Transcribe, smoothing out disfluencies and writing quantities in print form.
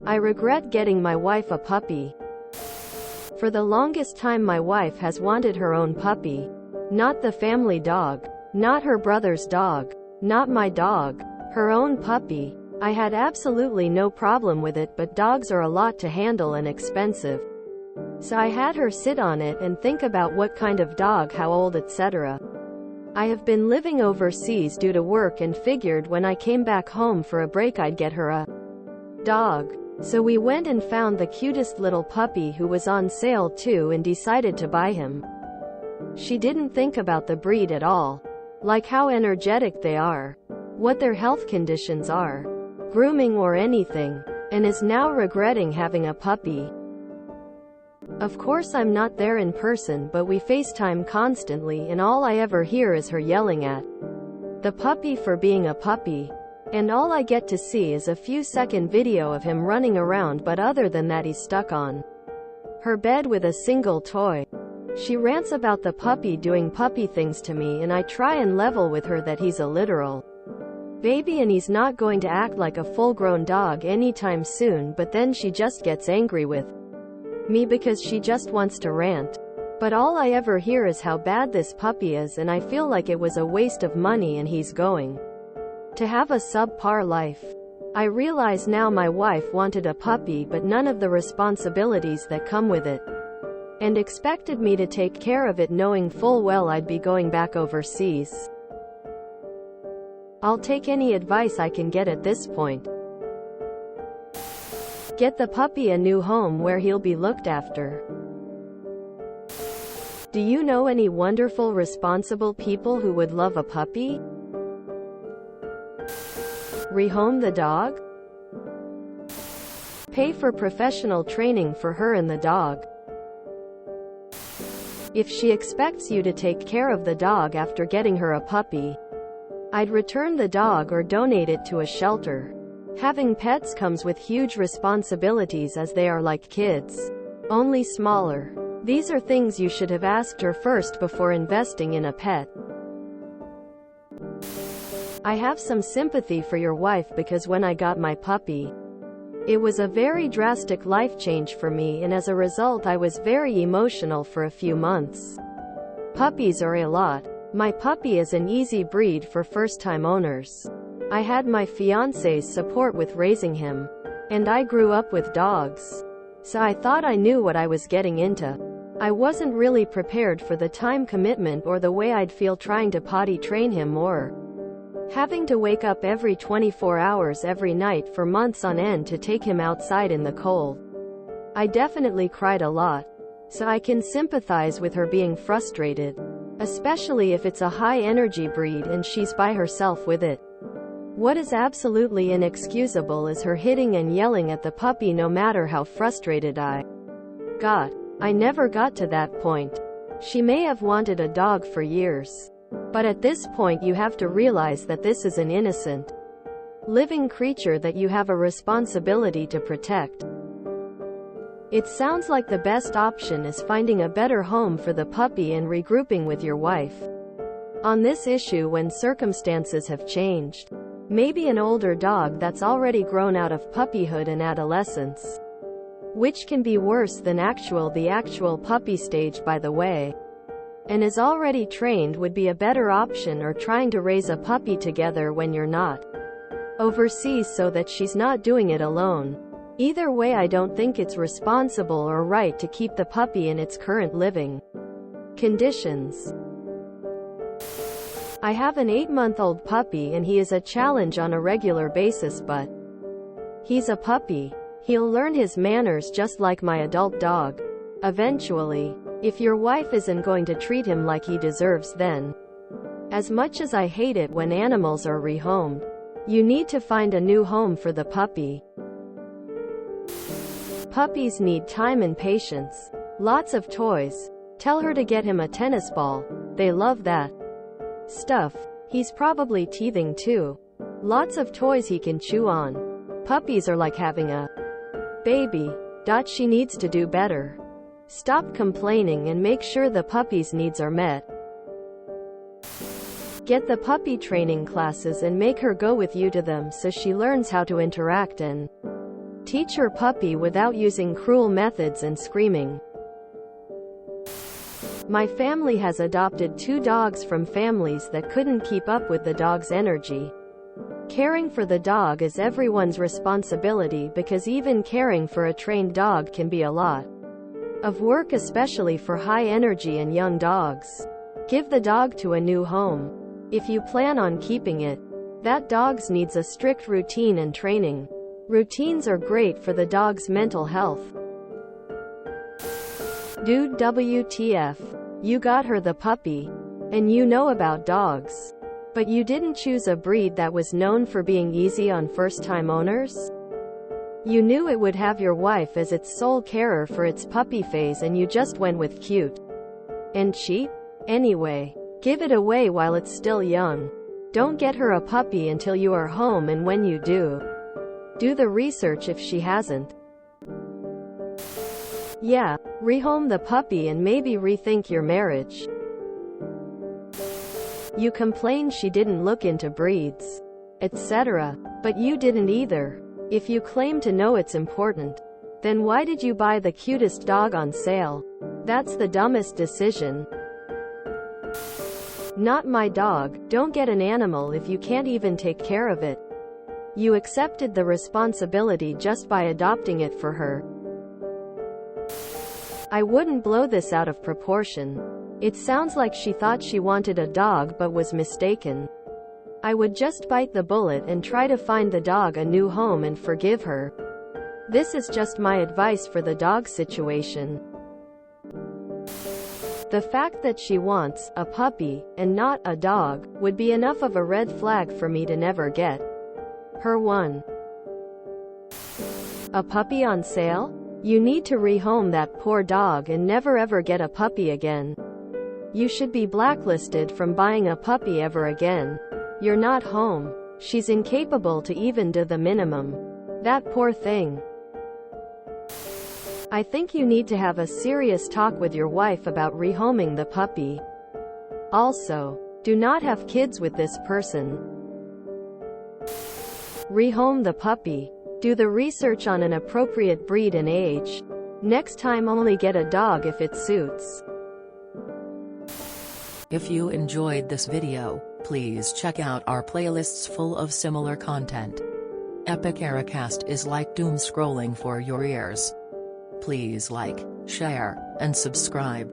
I regret getting my wife a puppy. For the longest time my wife has wanted her own puppy. Not the family dog. Not her brother's dog. Not my dog. Her own puppy. I had absolutely no problem with it, but dogs are a lot to handle and expensive. So I had her sit on it and think about what kind of dog, how old, etc. I have been living overseas due to work and figured when I came back home for a break I'd get her a dog. So we went and found the cutest little puppy who was on sale too and decided to buy him. She didn't think about the breed at all. Like how energetic they are, what their health conditions are, grooming or anything, and is now regretting having a puppy. Of course I'm not there in person, but we FaceTime constantly and all I ever hear is her yelling at the puppy for being a puppy. And all I get to see is a few-second video of him running around, but other than that he's stuck on her bed with a single toy. She rants about the puppy doing puppy things to me and I try and level with her that he's a literal baby and he's not going to act like a full-grown dog anytime soon, but then she just gets angry with me because she just wants to rant. But all I ever hear is how bad this puppy is and I feel like it was a waste of money and he's going to have a subpar life. I realize now my wife wanted a puppy but none of the responsibilities that come with it, and expected me to take care of it knowing full well I'd be going back overseas. I'll take any advice I can get at this point. Get the puppy a new home where he'll be looked after. Do you know any wonderful, responsible people who would love a puppy? Rehome the dog? Pay for professional training for her and the dog. If she expects you to take care of the dog after getting her a puppy, I'd return the dog or donate it to a shelter. Having pets comes with huge responsibilities as they are like kids, only smaller. These are things you should have asked her first before investing in a pet. I have some sympathy for your wife because when I got my puppy, it was a very drastic life change for me and as a result I was very emotional for a few months. Puppies are a lot. My puppy is an easy breed for first-time owners. I had my fiancé's support with raising him, and I grew up with dogs, so I thought I knew what I was getting into. I wasn't really prepared for the time commitment or the way I'd feel trying to potty train him or having to wake up every 24 hours every night for months on end to take him outside in the cold. I definitely cried a lot, so I can sympathize with her being frustrated, especially if it's a high-energy breed and she's by herself with it. What is absolutely inexcusable is her hitting and yelling at the puppy no matter how frustrated I got. I never got to that point. She may have wanted a dog for years, but at this point you have to realize that this is an innocent, living creature that you have a responsibility to protect. It sounds like the best option is finding a better home for the puppy and regrouping with your wife on this issue when circumstances have changed. Maybe an older dog that's already grown out of puppyhood and adolescence, which can be worse than the actual puppy stage by the way, and is already trained would be a better option, or trying to raise a puppy together when you're not overseas so that she's not doing it alone. Either way I don't think it's responsible or right to keep the puppy in its current living conditions. I have an 8-month-old puppy and he is a challenge on a regular basis, but he's a puppy. He'll learn his manners just like my adult dog. Eventually. If your wife isn't going to treat him like he deserves, then, as much as I hate it when animals are rehomed, you need to find a new home for the puppy. Puppies need time and patience. Lots of toys. Tell her to get him a tennis ball. They love that stuff. He's probably teething too. Lots of toys he can chew on. Puppies are like having a baby. She needs to do better. Stop complaining and make sure the puppy's needs are met. Get the puppy training classes and make her go with you to them so she learns how to interact and Teach your puppy without using cruel methods and screaming. My family has adopted 2 dogs from families that couldn't keep up with the dog's energy. Caring for the dog is everyone's responsibility because even caring for a trained dog can be a lot of work, especially for high energy and young dogs. Give the dog to a new home. If you plan on keeping it, that dog needs a strict routine and training. Routines are great for the dog's mental health. Dude, WTF. You got her the puppy. And you know about dogs. But you didn't choose a breed that was known for being easy on first-time owners? You knew it would have your wife as its sole carer for its puppy phase and you just went with cute and cheap? Anyway, give it away while it's still young. Don't get her a puppy until you are home, and when you do the research if she hasn't. Yeah, rehome the puppy and maybe rethink your marriage. You complained she didn't look into breeds, etc. But you didn't either. If you claim to know it's important, then why did you buy the cutest dog on sale? That's the dumbest decision. Not my dog. Don't get an animal if you can't even take care of it. You accepted the responsibility just by adopting it for her. I wouldn't blow this out of proportion. It sounds like she thought she wanted a dog but was mistaken. I would just bite the bullet and try to find the dog a new home and forgive her. This is just my advice for the dog situation. The fact that she wants a puppy and not a dog would be enough of a red flag for me to never get her one. A puppy on sale? You need to rehome that poor dog and never ever get a puppy again. You should be blacklisted from buying a puppy ever again. You're not home. She's incapable to even do the minimum. That poor thing. I think you need to have a serious talk with your wife about rehoming the puppy. Also, do not have kids with this person. Rehome the puppy. Do the research on an appropriate breed and age. Next time only get a dog if it suits. If you enjoyed this video, please check out our playlists full of similar content. Epic Ericast is like doom scrolling for your ears. Please like, share, and subscribe.